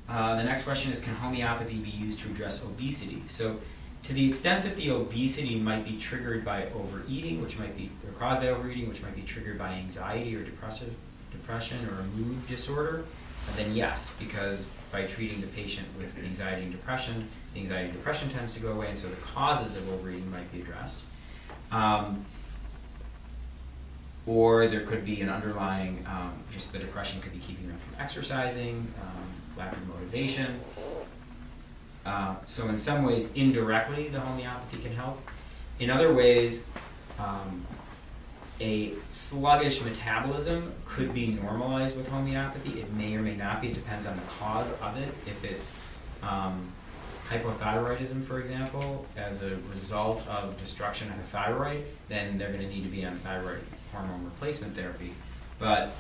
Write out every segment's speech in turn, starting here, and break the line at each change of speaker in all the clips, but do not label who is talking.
The next question is, can homeopathy be used to address obesity? So to the extent that the obesity might be triggered by overeating, which might be or caused by overeating, which might be triggered by anxiety or depression or a mood disorder, then yes, because by treating the patient with anxiety and depression, the anxiety and depression tends to go away, and so the causes of overeating might be addressed. Or there could be an underlying, just the depression could be keeping them from exercising, lack of motivation. So in some ways, indirectly, the homeopathy can help. In other ways, a sluggish metabolism could be normalized with homeopathy. It may or may not be. It depends on the cause of it. If it's hypothyroidism, for example, as a result of destruction of the thyroid, then they're going to need to be on thyroid hormone replacement therapy. But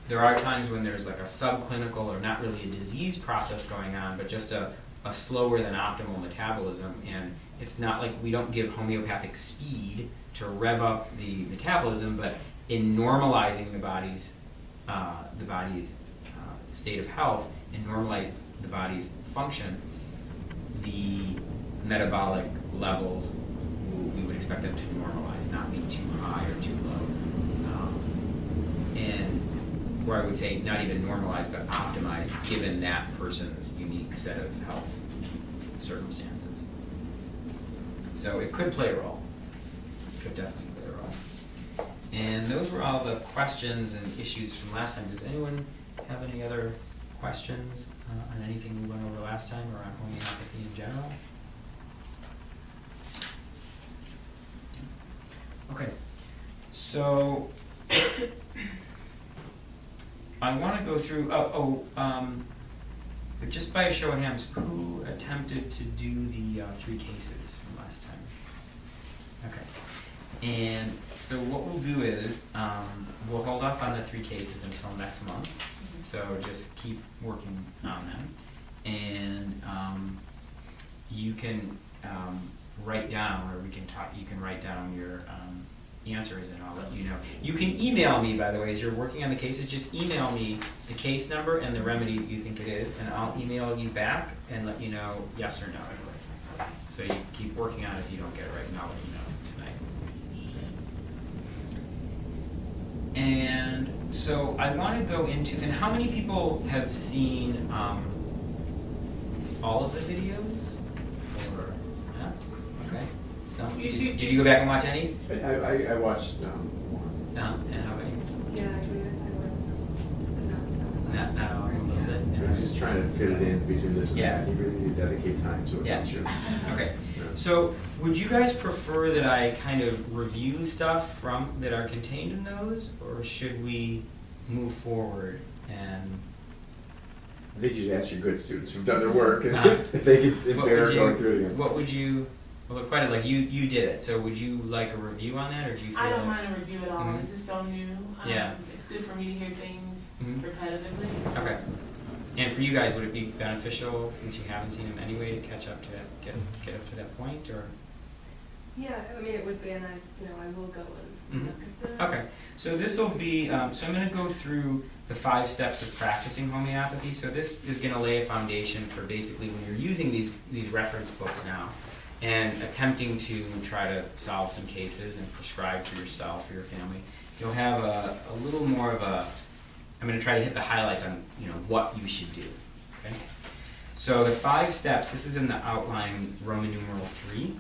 there are times when there's like a subclinical or not really a disease process going on, but just a slower than optimal metabolism. And it's not like we don't give homeopathic speed to rev up the metabolism, but in normalizing the body's state of health and normalize the body's function, the metabolic levels, we would expect them to normalize, not be too high or too low. And where I would say not even normalized, but optimized given that person's unique set of health circumstances. So it could play a role. It could definitely play a role. And those were all the questions and issues from last time. Does anyone have any other questions on anything we went over last time or on homeopathy in general? Okay, so I want to go through, just by a show of hands, who attempted to do the 3 cases from last time? Okay, and so what we'll do is we'll hold off on the 3 cases until next month. So just keep working on them, and you can write down, or we can talk. You can write down your answers, and I'll let you know. You can email me, by the way, as you're working on the cases. Just email me the case number and the remedy you think it is, and I'll email you back and let you know yes or no. So you keep working on it. If you don't get it right, and I'll let you know tonight. And so I want to go into, and how many people have seen all of the videos? Or, yeah? Okay. Some, did you go back and watch any?
I watched one.
And how many?
Yeah, I would.
Not all, a little bit.
I was just trying to fit it in between this and
Yeah.
that. You really need to dedicate time to it.
Yeah.
Sure.
Okay. So would you guys prefer that I kind of review stuff from that are contained in those, or should we move forward and?
I think you should ask your good students who've done their work, and if they could bear going through it again.
What would you? Well, quite like you did it. So would you like a review on that, or do you feel?
I don't mind a review at all.
Mm-hmm.
This is so new.
Yeah.
It's good for me to hear things
Mm-hmm.
repetitively. So.
Okay. And for you guys, would it be beneficial, since you haven't seen them anyway, to catch up to that, get up to that point, or?
Yeah, I mean it would be, and I will go and look at them.
Okay, so this will be, so I'm going to go through the 5 steps of practicing homeopathy. So this is going to lay a foundation for basically when you're using these reference books now and attempting to try to solve some cases and prescribe for yourself or your family. You'll have a little more of a, I'm going to try to hit the highlights on what you should do. Okay? So the 5 steps, this is in the outline Roman numeral 3.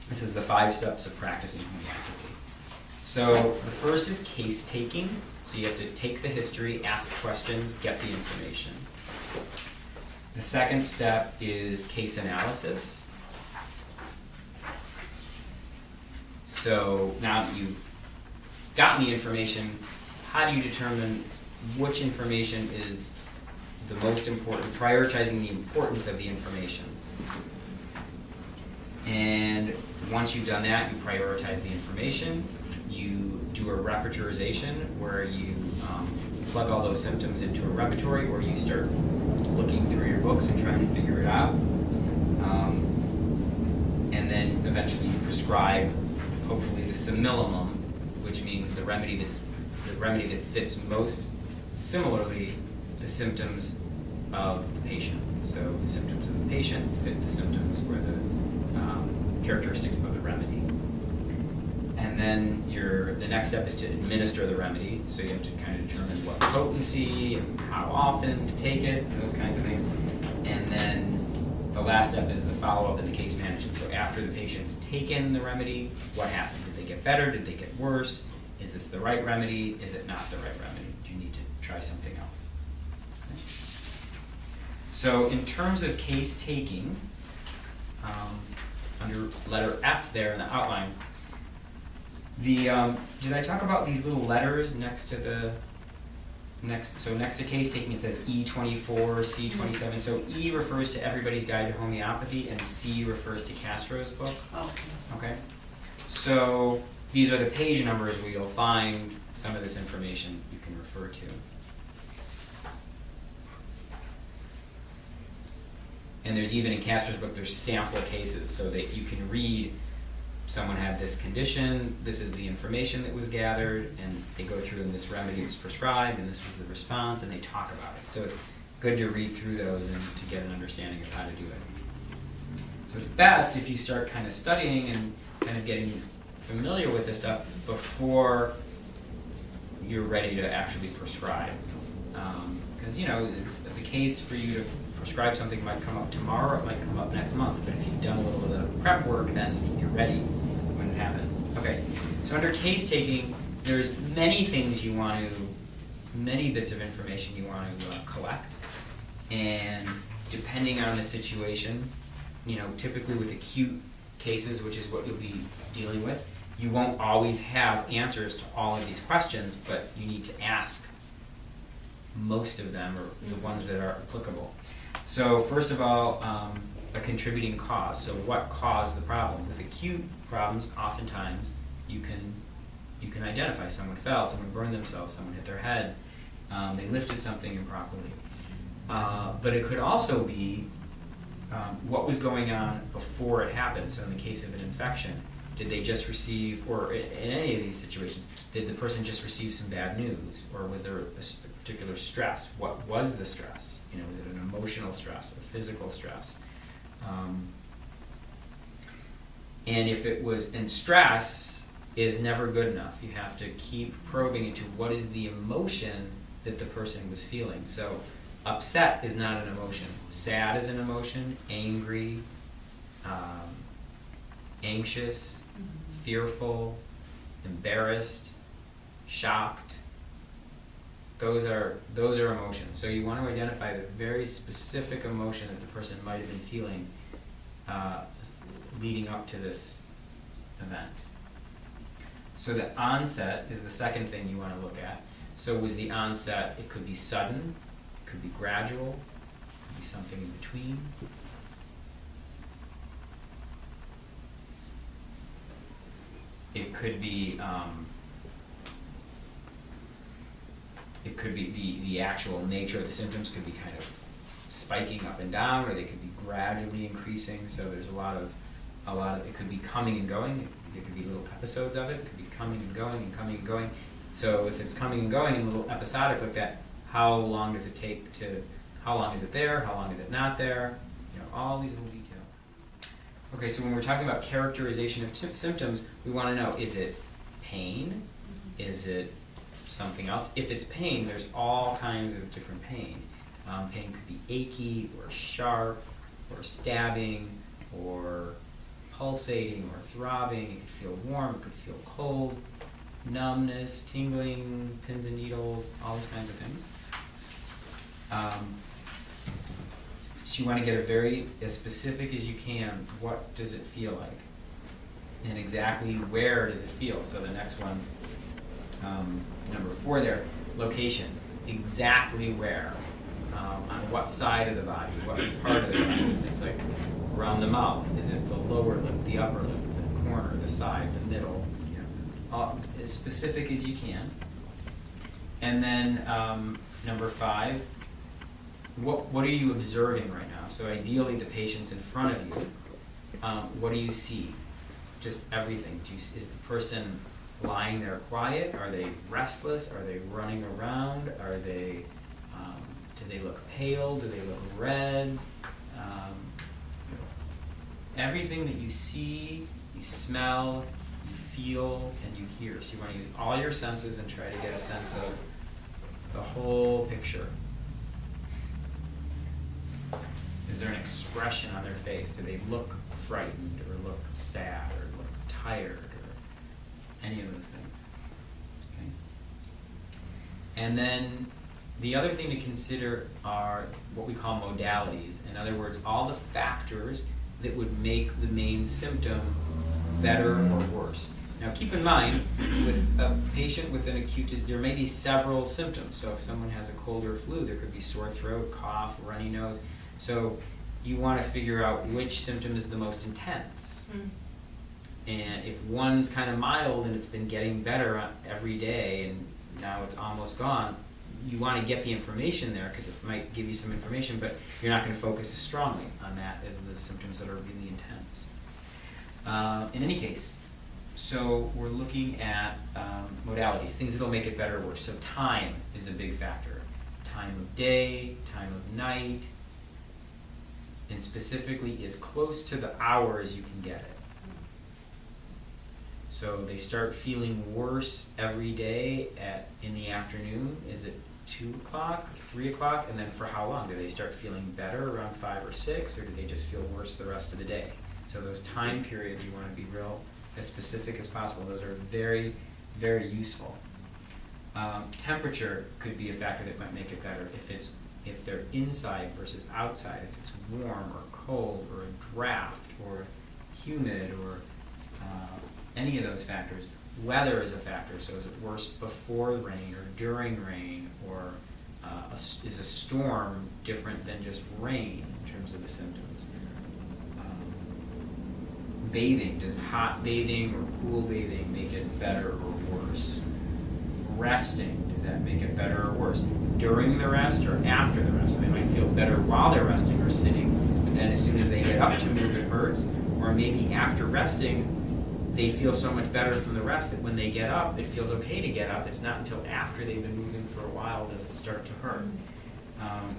This is the 5 steps of practicing homeopathy. So the first is case taking. So you have to take the history, ask questions, get the information. The second step is case analysis. So now that you've gotten the information, how do you determine which information is the most important, prioritizing the importance of the information? And once you've done that, you prioritize the information, you do a repertorization where you plug all those symptoms into a repertory, or you start looking through your books and trying to figure it out. And then eventually you prescribe, hopefully, the simillimum, which means the remedy that fits most similarly the symptoms of the patient. So the symptoms of the patient fit the symptoms or the characteristics of the remedy. And then the next step is to administer the remedy. So you have to kind of determine what potency and how often to take it and those kinds of things. And then the last step is the follow-up and the case management. So after the patient's taken the remedy, what happened? Did they get better? Did they get worse? Is this the right remedy? Is it not the right remedy? Do you need to try something else? Okay. So in terms of case taking, under letter F there in the outline, did I talk about these little letters next to next to case taking? It says E24, C27. So E refers to Everybody's Guide to Homeopathy, and C refers to Castro's book.
Oh.
Okay. So these are the page numbers where you'll find some of this information you can refer to. And there's even in Castro's book, there's sample cases so that you can read, someone had this condition, this is the information that was gathered, and they go through and this remedy was prescribed, and this was the response, and they talk about it. So it's good to read through those and to get an understanding of how to do it. So it's best if you start kind of studying and kind of getting familiar with this stuff before you're ready to actually prescribe. Because, the case for you to prescribe something might come up tomorrow, it might come up next month, but if you've done a little bit of prep work, then you're ready when it happens. Okay, so under case taking, there's many bits of information you want to collect, and depending on the situation, typically with acute cases, which is what you'll be dealing with, you won't always have answers to all of these questions, but you need to ask most of them, or the ones that are applicable. So first of all, a contributing cause. So what caused the problem? With acute problems, oftentimes you can identify someone fell, someone burned themselves, someone hit their head, they lifted something improperly. But it could also be what was going on before it happened. So in the case of an infection, did they just receive, or in any of these situations, did the person just receive some bad news, or was there a particular stress? What was the stress? Was it an emotional stress, a physical stress? And if it was, and stress is never good enough. You have to keep probing into what is the emotion that the person was feeling. So upset is not an emotion. Sad is an emotion. Angry, anxious, fearful, embarrassed, shocked. Those are emotions. So you want to identify the very specific emotion that the person might have been feeling leading up to this event. So the onset is the second thing you want to look at. So was the onset, it could be sudden, it could be gradual, it could be something in between. It could be the actual nature of the symptoms could be kind of spiking up and down, or they could be gradually increasing. So there's a lot of it could be coming and going. There could be little episodes of it. It could be coming and going and coming and going. So if it's coming and going and a little episodic like that, how long does it take to? How long is it there? How long is it not there? All these little details. Okay, so when we're talking about characterization of symptoms, we want to know: is it pain? Is it something else? If it's pain, there's all kinds of different pain. Pain could be achy or sharp or stabbing or pulsating or throbbing. It could feel warm, it could feel cold, numbness, tingling, pins and needles, all those kinds of things. So you want to get as specific as you can. What does it feel like? And exactly where does it feel? So the next one, number 4 there, location. Exactly where? On what side of the body? What part of the body? If it's like around the mouth, is it the lower lip, the upper lip, the corner, the side, the middle? As specific as you can. And then number 5, what are you observing right now? So ideally the patient's in front of you. What do you see? Just everything. Is the person lying there quiet? Are they restless? Are they running around? Are they Do they look pale? Do they look red? Everything that you see, you smell, you feel, and you hear. So you want to use all your senses and try to get a sense of the whole picture. Is there an expression on their face? Do they look frightened or look sad or look tired or any of those things? Okay. And then the other thing to consider are what we call modalities. In other words, all the factors that would make the main symptom better or worse. Now keep in mind, with a patient with an acute disease, there may be several symptoms. So if someone has a cold or flu, there could be sore throat, cough, runny nose. So you want to figure out which symptom is the most intense. And if one's kind of mild and it's been getting better every day and now it's almost gone, you want to get the information there because it might give you some information, but you're not going to focus as strongly on that as the symptoms that are really intense. In any case, so we're looking at modalities, things that'll make it better or worse. So time is a big factor. Time of day, time of night, and specifically as close to the hour as you can get it. So they start feeling worse every day in the afternoon. Is it 2 o'clock, 3 o'clock, and then for how long? Do they start feeling better around 5 or 6, or do they just feel worse the rest of the day? So those time periods, you want to be as specific as possible. Those are very, very useful. Temperature could be a factor that might make it better. If they're inside versus outside, if it's warm or cold or a draft or humid or any of those factors. Weather is a factor, so is it worse before rain or during rain, or is a storm different than just rain in terms of the symptoms? Bathing, does hot bathing or cool bathing make it better or worse? Resting, does that make it better or worse? During the rest or after the rest? So they might feel better while they're resting or sitting, but then as soon as they get up to move it hurts, or maybe after resting, they feel so much better from the rest that when they get up, it feels okay to get up. It's not until after they've been moving for a while does it start to hurt.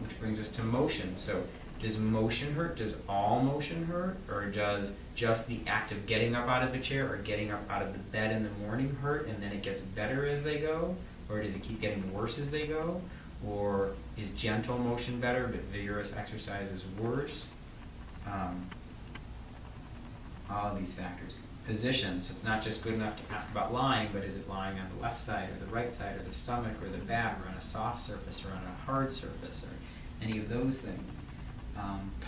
Which brings us to motion. So does motion hurt? Does all motion hurt? Or does just the act of getting up out of the chair or getting up out of the bed in the morning hurt and then it gets better as they go? Or does it keep getting worse as they go? Or is gentle motion better but vigorous exercise is worse? All of these factors. Position, so it's not just good enough to ask about lying, but is it lying on the left side or the right side or the stomach or the back or on a soft surface or on a hard surface or any of those things.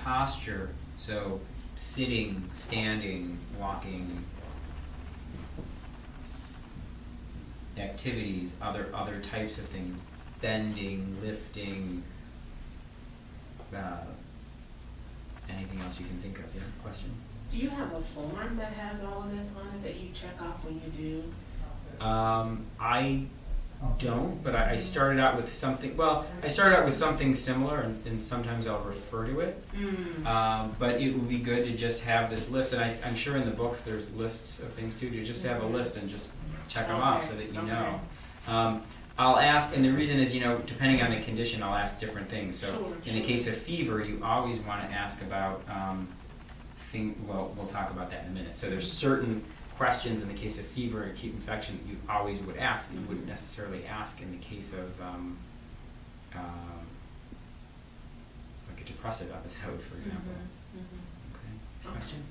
Posture, so sitting, standing, walking, activities, other types of things, bending, lifting, anything else you can think of. Yeah, question?
Do you have a form that has all of this on it that you check off when you do?
I don't, but I started out with something, similar, and sometimes I'll refer to it. But it would be good to just have this list, and I'm sure in the books there's lists of things too, to just have a list and just check them off so that you know. I'll ask, and the reason is, depending on the condition, I'll ask different things. So in the case of fever, you always want to ask about we'll talk about that in a minute. So there's certain questions in the case of fever and acute infection that you always would ask that you wouldn't necessarily ask in the case of like a depressive episode, for example. Okay. Question?